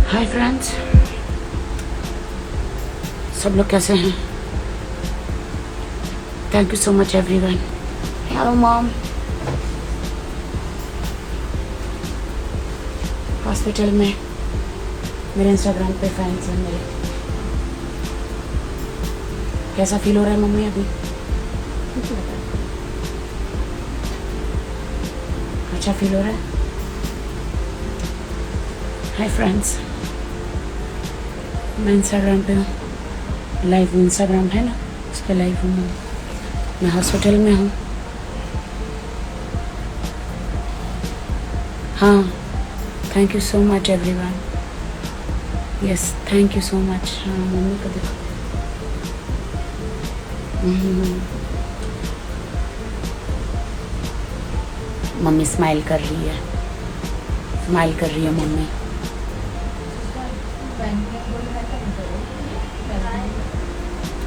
Hi friends, सब लोग कैसे हैं? Thank you so much everyone. Hello mom. Hospital में मेरे इंस्टाग्राम पे फैंस हैं मेरे। कैसा फील हो रहा है मम्मी अभी? अच्छा फील हो रहा है? हाय फ्रेंड्स, मैं इंस्टाग्राम पे हूँ, लाइव हूँ। इंस्टाग्राम है ना, उस पर लाइव हूँ। मैं हॉस्पिटल में हूँ। हाँ, thank you so much everyone. Yes, thank you so much. हाँ, मम्मी को देखो। मम्मी स्माइल कर रही है, स्माइल कर रही है मम्मी।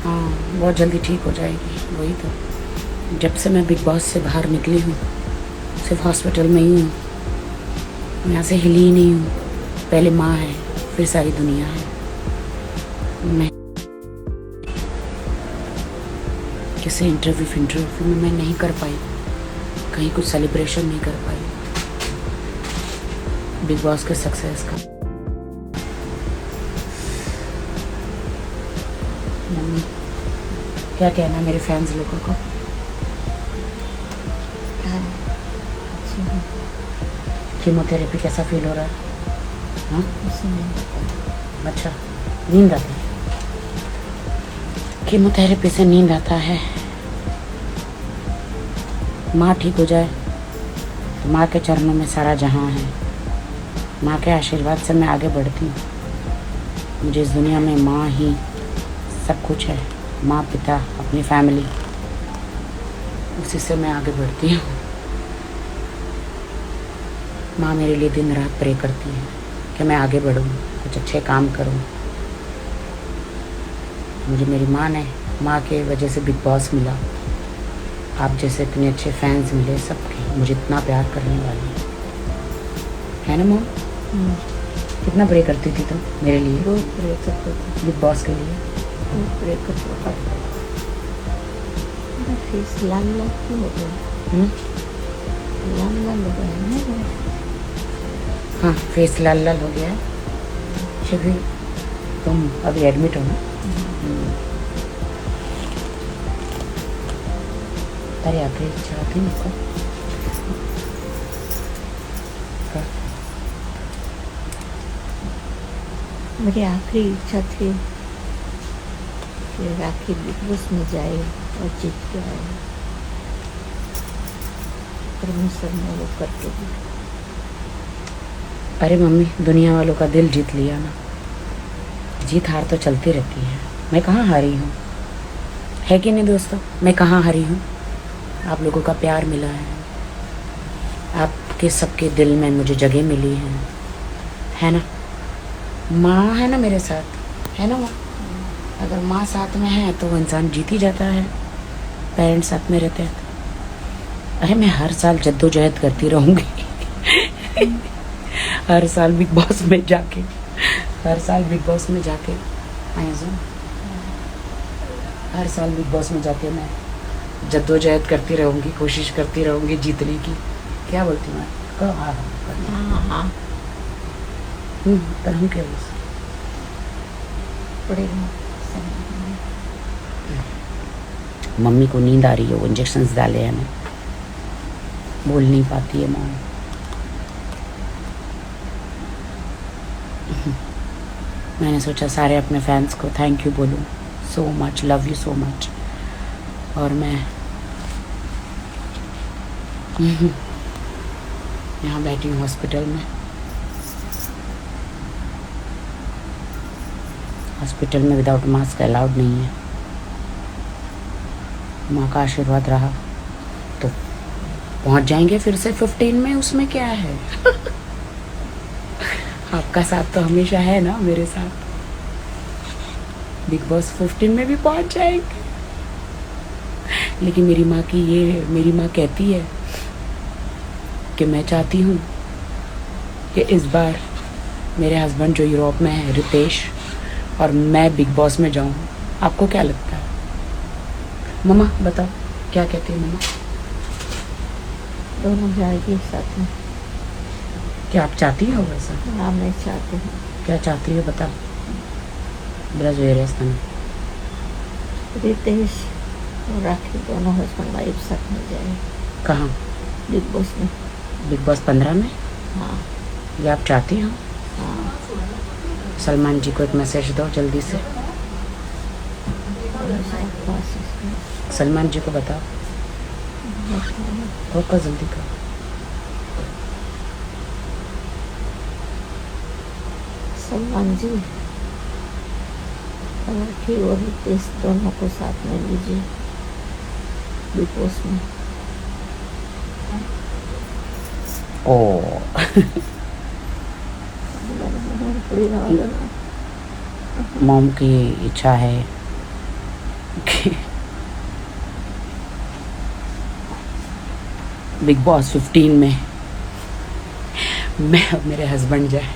हाँ, बहुत जल्दी ठीक हो जाएगी। वही तो, जब से मैं बिग बॉस से बाहर निकली हूँ सिर्फ हॉस्पिटल में ही हूँ। मैं यहाँ से हिली ही नहीं हूँ। पहले माँ है, फिर सारी दुनिया है। मैं किसी इंटरव्यू में मैं नहीं कर पाई, कहीं कुछ सेलिब्रेशन नहीं कर पाई बिग बॉस के सक्सेस का। मम्मी क्या कहना मेरे फैंस लोगों को? कीमोथेरेपी कैसा फील हो रहा है? हाँ? अच्छा, नींद आती है? कीमोथेरेपी से नींद आता है। माँ ठीक हो जाए तो माँ के चरणों में सारा जहां है। माँ के आशीर्वाद से मैं आगे बढ़ती हूँ। मुझे इस दुनिया में माँ ही सब कुछ है। माँ, पिता, अपनी फैमिली, उसी से मैं आगे बढ़ती हूँ। माँ मेरे लिए दिन रात प्रे करती है कि मैं आगे बढ़ूँ, कुछ अच्छे काम करूँ। मुझे मेरी माँ ने, माँ के वजह से बिग बॉस मिला। आप जैसे इतने अच्छे फैंस मिले सबके, मुझे इतना प्यार करने वाले है ना मॉम? कितना प्रे करती थी तुम मेरे लिए? बहुत प्रे करते थे, बिग बॉस के लिए प्रे करते थे। फेस लाल लाल क्यों हो गया? लाल लाल हो गया है ना? हाँ, फेस लाल लाल हो गया है। शिवी, तुम अभी एडमिट हो ना? अरे आखिरी इच्छा थी मुझको। मेरी आखिरी इच्छा थी कि राखी बिग बॉस में जाए और जीत के आए। परमेश्वर ने वो करके दिया। अरे मम्मी, दुनिया वालों का दिल जीत लिया ना। जीत हार तो चलती रहती है। मैं कहाँ हारी हूँ, है कि नहीं दोस्तों? मैं कहाँ हारी हूँ? आप लोगों का प्यार मिला है, आपके सबके दिल में मुझे जगह मिली है ना? माँ है ना मेरे साथ, है ना माँ? अगर माँ साथ में है तो वो इंसान जीत ही जाता है। पेरेंट्स साथ में रहते हैं तो। अरे मैं हर साल जद्दोजहद करती रहूँगी हर साल बिग बॉस में जाके, हर साल बिग बॉस में जाके हर साल बिग बॉस में जाके मैं जद्दोजहद करती रहूँगी, कोशिश करती रहूँगी जीतने की। क्या बोलती मैं? कहो हाँ हाँ पर हम क्या बोल पड़ेगा। मम्मी को नींद आ रही है, वो इंजेक्शंस डाले हैं ना, बोल नहीं पाती है मॉम। मैंने सोचा सारे अपने फैंस को थैंक यू बोलूँ, so much, love you so much. और मैं यहाँ बैठी हूँ हॉस्पिटल में। हॉस्पिटल में विदाउट मास्क अलाउड नहीं है। माँ का आशीर्वाद रहा तो पहुँच जाएंगे फिर से 15 में, उसमें क्या है आपका साथ तो हमेशा है ना मेरे साथ। बिग बॉस 15 में भी पहुँच जाएंगे। लेकिन मेरी माँ कहती है कि मैं चाहती हूँ कि इस बार मेरे हस्बैंड जो यूरोप में है रितेश, और मैं बिग बॉस में जाऊँ, आपको क्या लगता है? मम्मा बताओ, क्या कहती है मम्मा? दोनों जाएगी साथ में। क्या आप चाहती हो वैसा? हाँ, मैं चाहती हूँ। क्या चाहती हो बताओ? ब्रज वेरेस्तान रितेश और राखी दोनों हस्बैंड वाइफ साथ में जाए। कहाँ? बिग बॉस में। बिग बॉस 15 में? हाँ ये आप चाहती हो? हाँ। सलमान जी को एक मैसेज दो जल्दी से, सलमान जी को बताओ, होगा जल्दी करो। सलमान जी राखी और रितेश दोनों को साथ में लीजिए बिग बॉस में। ओ मॉम की इच्छा है कि बिग बॉस 15 में मैं और मेरे हस्बैंड जाए।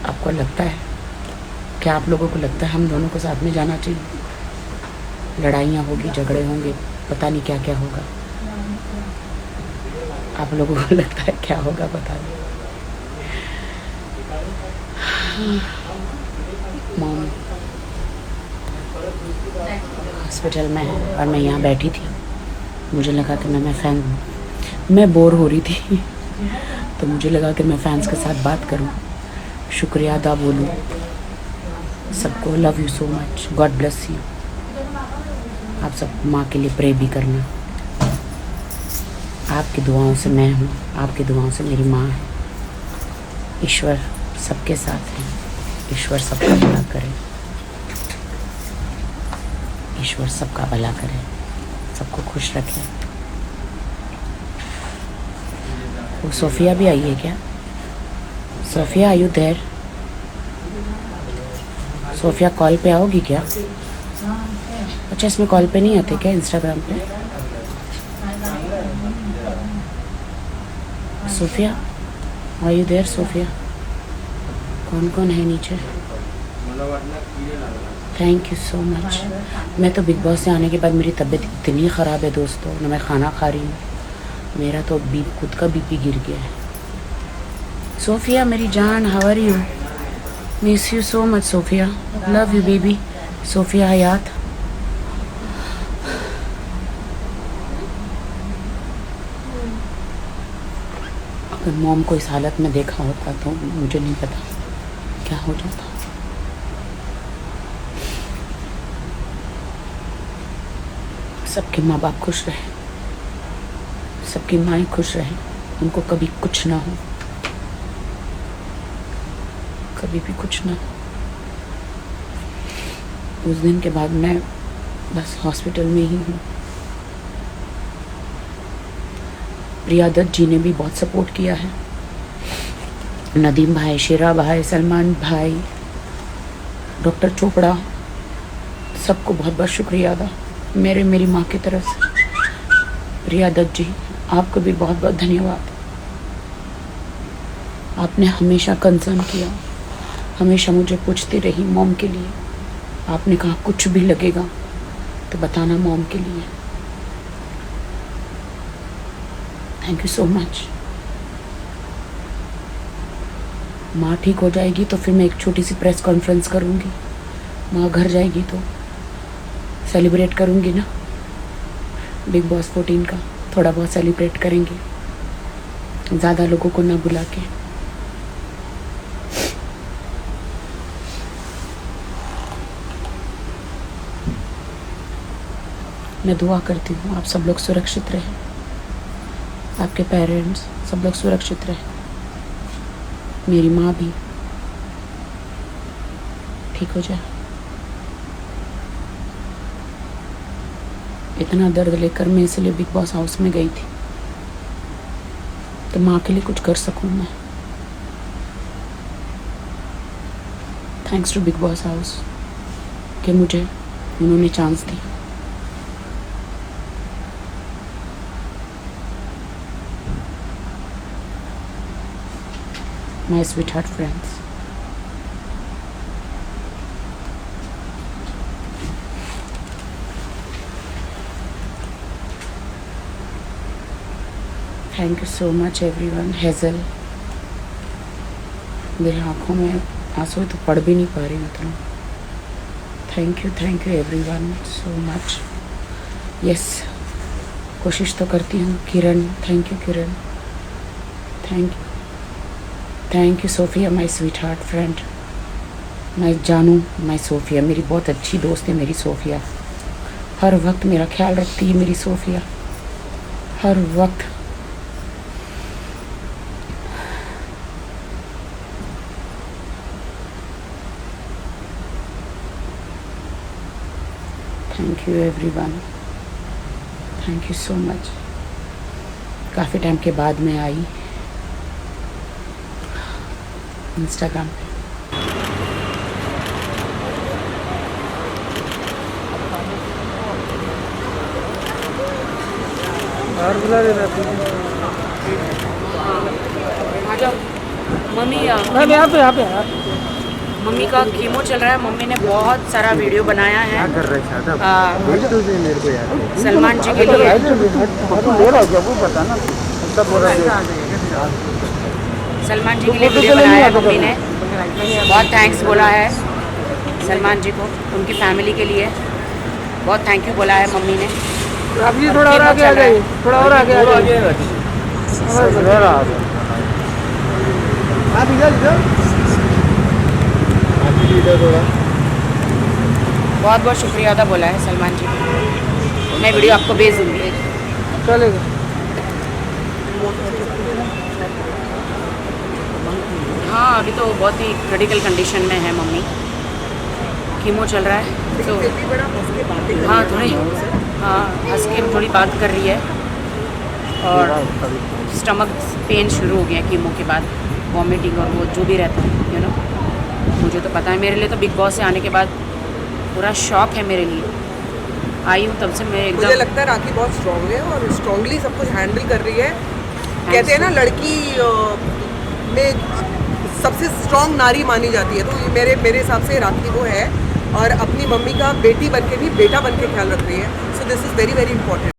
आपको लगता है, क्या आप लोगों को लगता है हम दोनों को साथ में जाना चाहिए? लड़ाइयाँ होगी, झगड़े होंगे, पता नहीं क्या क्या होगा। आप लोगों को लगता है क्या होगा पता नहीं। मॉम हॉस्पिटल में है और मैं यहाँ बैठी थी, मुझे लगा कि मैं बोर हो रही थी तो मुझे लगा कि मैं फैंस के साथ बात करूं, शुक्रिया अदा बोलूं सबको। Love you so much, God bless you. आप सब माँ के लिए प्रे भी करना। आपकी दुआओं से मैं हूँ, आपकी दुआओं से मेरी माँ है। ईश्वर सबके साथ है, ईश्वर सबका भला करे, ईश्वर सबका भला करे, सबको खुश रखे। वो सोफिया भी आई है क्या? Sophia are you there? Sophia call पे आओगी क्या? अच्छा, इसमें कॉल पे नहीं आते क्या इंस्टाग्राम पे? Sophia are you there? Sophia कौन कौन है नीचे? Thank you so much. मैं तो बिग बॉस से आने के बाद मेरी तबीयत इतनी ख़राब है दोस्तों, ना मैं खाना खा रही हूँ, मेरा तो खुद का बीपी गिर गया है। सोफिया मेरी जान, how are you? Miss you so much Sophia, love you baby. Sophia Hayat, अगर मॉम को इस हालत में देखा होता तो मुझे नहीं पता क्या हो जाता। सबके माँ बाप खुश रहे, सबकी माएँ खुश रहें, उनको कभी कुछ ना हो, कभी भी कुछ ना हो। उस दिन के बाद मैं बस हॉस्पिटल में ही हूँ। प्रिया दत्त जी ने भी बहुत सपोर्ट किया है, नदीम भाई, शेरा भाई, सलमान भाई, डॉक्टर चोपड़ा, सबको बहुत बहुत शुक्रिया अदा मेरी माँ की तरफ से। प्रिया दत्त जी, आपको भी बहुत बहुत धन्यवाद। आपने हमेशा कंसर्न किया, हमेशा मुझे पूछती रही मॉम के लिए। आपने कहा कुछ भी लगेगा तो बताना मॉम के लिए। Thank you so much. माँ ठीक हो जाएगी तो फिर मैं एक छोटी सी प्रेस कॉन्फ्रेंस करूँगी। माँ घर जाएगी तो सेलिब्रेट करूँगी ना, बिग बॉस 14 का थोड़ा बहुत सेलिब्रेट करेंगे, ज़्यादा लोगों को ना बुला के। मैं दुआ करती हूँ आप सब लोग सुरक्षित रहें, आपके पेरेंट्स सब लोग सुरक्षित रहें, मेरी माँ भी ठीक हो जाए। इतना दर्द लेकर मैं इसलिए बिग बॉस हाउस में गई थी तो माँ के लिए कुछ कर सकूँ मैं। Thanks to big boss house कि मुझे उन्होंने चांस दी। my sweetheart friends. Thank you so much everyone. Hazel, मेरी आँखों में आंसू तो पड़ भी नहीं पा रही मतलब. Thank you everyone so much. Yes, कोशिश तो करती हूँ. Kiran, thank you Kiran. Thank you Sophia, my sweetheart friend. मैं जानू, माय सोफिया मेरी बहुत अच्छी दोस्त है. मेरी सोफिया हर वक्त मेरा ख्याल रखती है. मेरी सोफिया हर वक्त. Thank you everyone, thank you so much. काफ़ी टाइम के बाद मैं आई इंस्टाग्राम पे. मम्मी यहाँ पे मम्मी का कीमो चल रहा है. मम्मी ने बहुत सारा वीडियो बनाया है सलमान जी के लिए. सलमान जी के लिए वीडियो बनाया है मम्मी ने. बहुत थैंक्स बोला है सलमान जी को, उनकी फैमिली के लिए बहुत थैंक यू बोला है मम्मी ने. आप जी थोड़ा और आगे आ जाइए, थोड़ा और आगे आ जाइए. आप बहुत बहुत शुक्रिया अदा बोला है सलमान जी. मैं वीडियो आपको भेज दूँगी. चलेगा. हाँ, अभी तो बहुत ही क्रिटिकल कंडीशन में है मम्मी. कीमो चल रहा है तो हाँ थोड़ी हंस के थोड़ी बात कर रही है. और स्टमक पेन शुरू हो गया कीमो के बाद, वॉमिटिंग और वो जो भी रहता है यू नो. मुझे तो पता है, मेरे लिए तो बिग बॉस से आने के बाद पूरा शॉक है मेरे लिए. आई हूँ तब से मैं एकदम. मुझे लगता है राखी बहुत स्ट्रांग है और स्ट्रांगली सब कुछ हैंडल कर रही है. कहते हैं ना लड़की में सबसे स्ट्रांग नारी मानी जाती है, तो ये मेरे हिसाब से राखी वो है. और अपनी मम्मी का बेटी बन के भी बेटा बन के ख्याल रख रही है. So this is very very important.